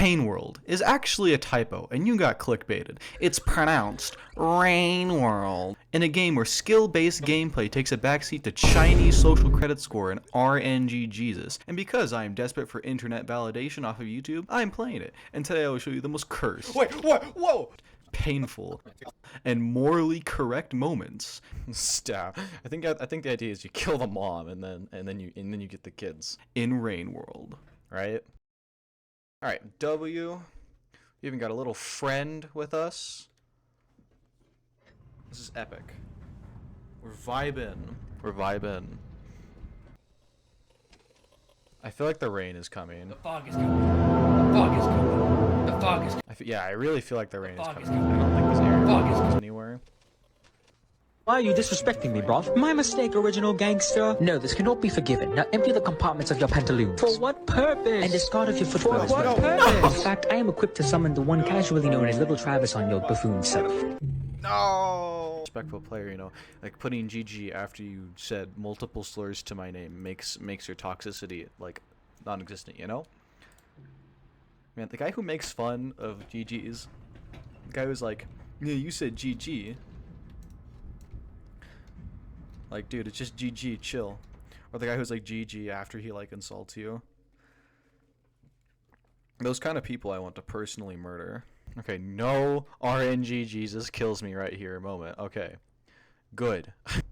Painworld is actually a typo, and you got clickbaited. It's pronounced rainworld. In a game where skill-based gameplay takes a backseat to Chinese social credit score and RNG Jesus. And because I am desperate for internet validation off of YouTube, I'm playing it. And today I will show you the most cursed, Wait, what? Whoa! painful, and morally correct moments. Stop. I think the idea is you kill the mom and then you get the kids In rainworld. right. All right, W. We even got a little friend with us. This is epic. We're vibing. We're vibing. I feel like the rain is coming. The fog is coming. The fog is coming. The fog is coming. Yeah, I really feel like the rain is fog is coming. coming. I don't think this area Fog is goes anywhere. Why are you disrespecting me, bruv? My mistake, original gangster. No, this cannot be forgiven. Now empty the compartments of your pantaloons. For what purpose? And discard of your footwear. For what purpose? In fact, I am equipped to summon the one casually known as Little Travis on your buffoon self. No! Respectful player, you know, like putting GG after you said multiple slurs to my name makes your toxicity like non-existent, you know? Man, the guy who makes fun of GGs, the guy who's like, yeah, you said GG. Like, dude, it's just GG, chill. Or the guy who's like GG after he like insults you. Those kind of people I want to personally murder. Okay, no RNG Jesus kills me right here moment. Okay. Good. Can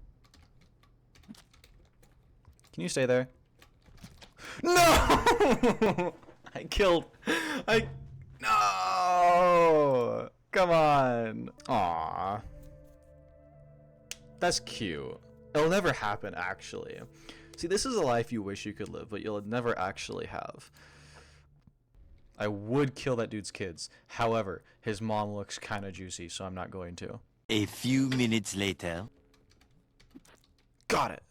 you stay there? No! No! Come on. Aw. That's cute. It'll never happen, actually. See, this is a life you wish you could live, but you'll never actually have. I would kill that dude's kids. However, his mom looks kind of juicy, so I'm not going to. A few minutes later. Got it.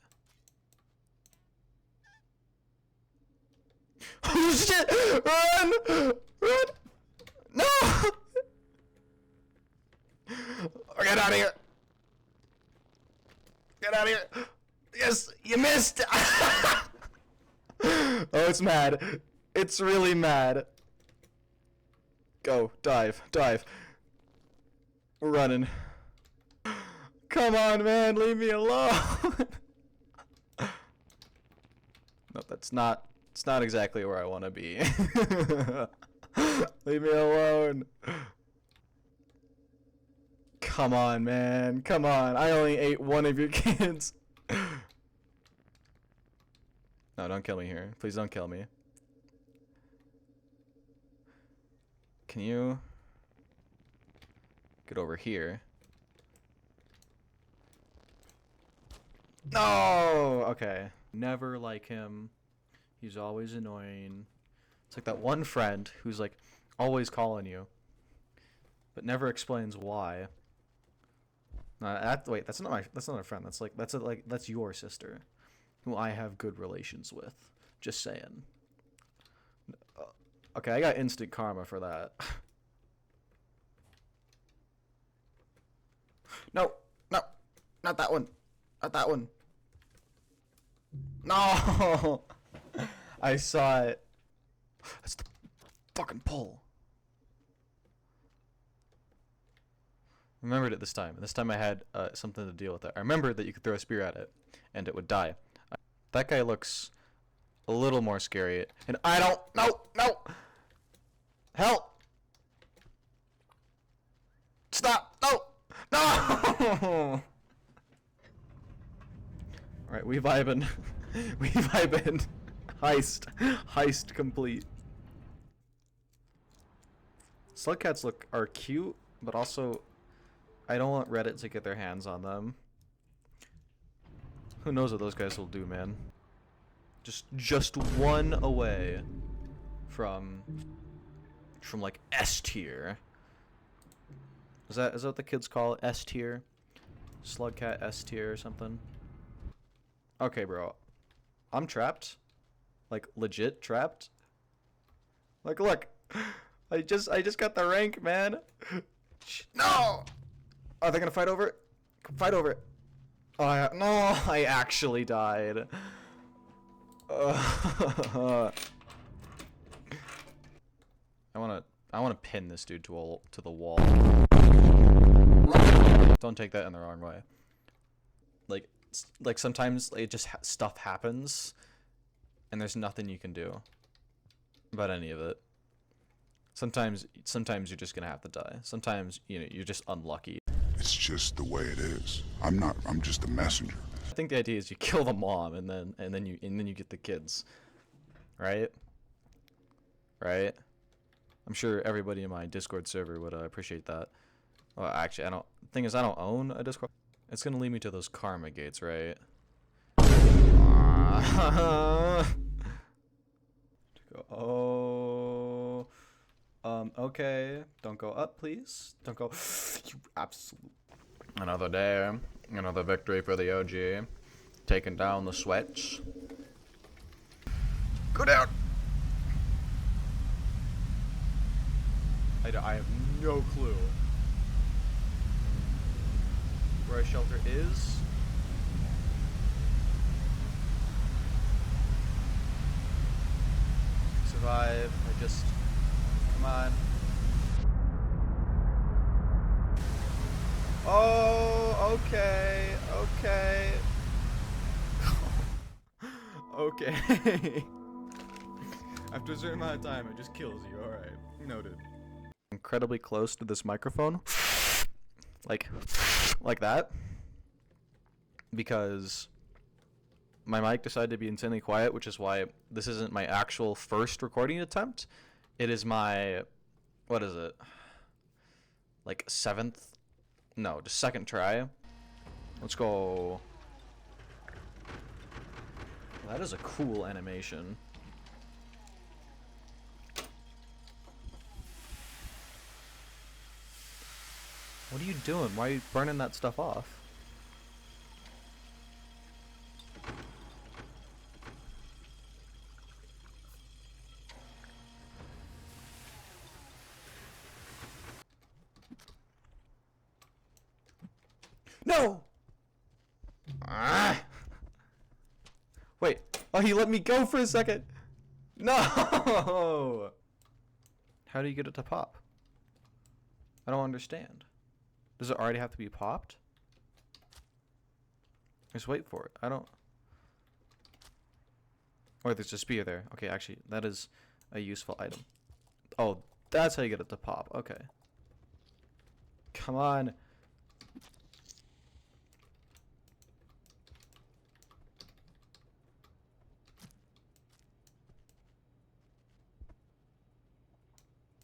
Oh shit! Run! Run! No! Get out of here! Get out of here! Yes, you missed! Oh, it's mad. It's really mad. Go, dive, dive. We're running. Come on, man, leave me alone. No, it's not exactly where I want to be. Leave me alone. Come on, man. Come on. I only ate one of your kids. No, don't kill me here. Please don't kill me. Can you get over here? No! Okay. Never like him. He's always annoying. It's like that one friend who's like always calling you, but never explains why. Wait, that's not a friend. That's your sister, who I have good relations with. Just saying. Okay, I got instant karma for that. No, no, not that one, not that one. No, I saw it. That's the fucking pole. Remembered it this time. This time I had something to deal with it. I remembered that you could throw a spear at it, and it would die. That guy looks a little more scary, and I don't. No. Help! Stop! No! No! Alright, we vibing. We vibing. Heist complete. Slug cats are cute, but also I don't want Reddit to get their hands on them. Who knows what those guys will do, man? Just one away from like S tier. Is that what the kids call it? S tier? Slug cat S tier or something? Okay, bro. I'm trapped. Like legit trapped. Like look. I just got the rank, man. No! Are they gonna fight over it? Fight over it. Oh, no, I actually died. I wanna pin this dude to the wall. Don't take that in the wrong way. Like sometimes it just stuff happens, and there's nothing you can do about any of it. Sometimes you're just gonna have to die. Sometimes you're just unlucky. It's just the way it is. I'm just a messenger. I think the idea is you kill the mom and then you get the kids, right? Right? I'm sure everybody in my Discord server would appreciate that. Well, actually, thing is, I don't own a Discord. It's gonna lead me to those karma gates, right? Oh. Okay. Don't go up, please. Don't go. You absolute. Another day. Another victory for the OG. Taking down the sweats. Go down! I have no clue where our shelter is. Survive. Come on. Oh, okay. Okay. After a certain amount of time, it just kills you. Alright. Noted. Incredibly close to this microphone. like that. Because my mic decided to be insanely quiet, which is why this isn't my actual first recording attempt. It is my, what is it? Like just second try. Let's go. Well, that is a cool animation. What are you doing? Why are you burning that stuff off? No! Ah! Wait. Oh, he let me go for a second. No! How do you get it to pop? I don't understand. Does it already have to be popped? Just wait for it. I don't... Or there's a spear there. Okay, actually, that is a useful item. Oh, that's how you get it to pop. Okay. Come on.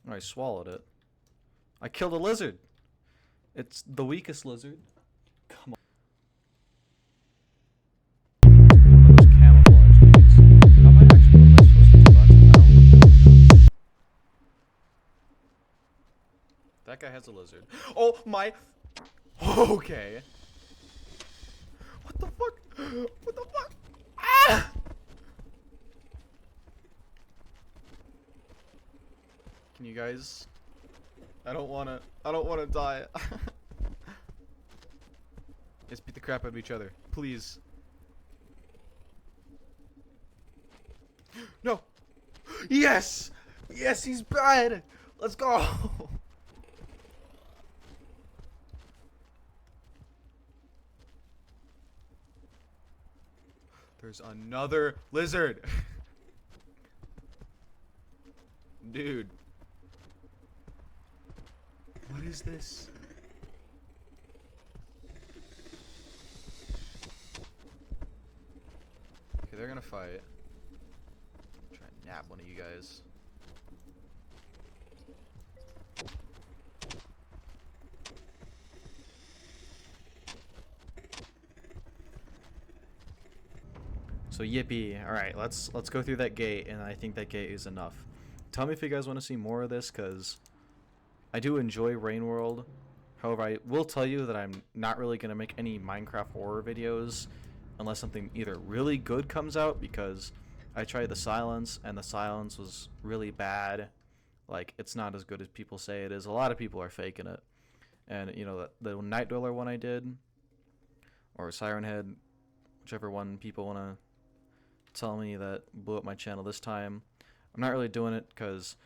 Oh, I swallowed it. I killed a lizard. It's the weakest lizard. Come on. One of those camouflage dudes. How am I actually? What am I supposed to do about it? I don't. That guy has a lizard. Oh my. Okay. What the fuck? What the fuck? Ah! Can you guys? I don't wanna die. Let's beat the crap out of each other, please. No. Yes. Yes, he's bad. Let's go. There's another lizard. Dude. What is this? Okay, they're gonna fight. Try and nab one of you guys. So yippee. Alright, let's go through that gate, and I think that gate is enough. Tell me if you guys want to see more of this, because I do enjoy rainworld. However, I will tell you that I'm not really going to make any Minecraft horror videos unless something either really good comes out, because I tried the silence and the silence was really bad. Like, it's not as good as people say it is. A lot of people are faking it. And, you know, the Night Dweller one I did, or Siren Head, whichever one people want to tell me that blew up my channel this time, I'm not really doing it because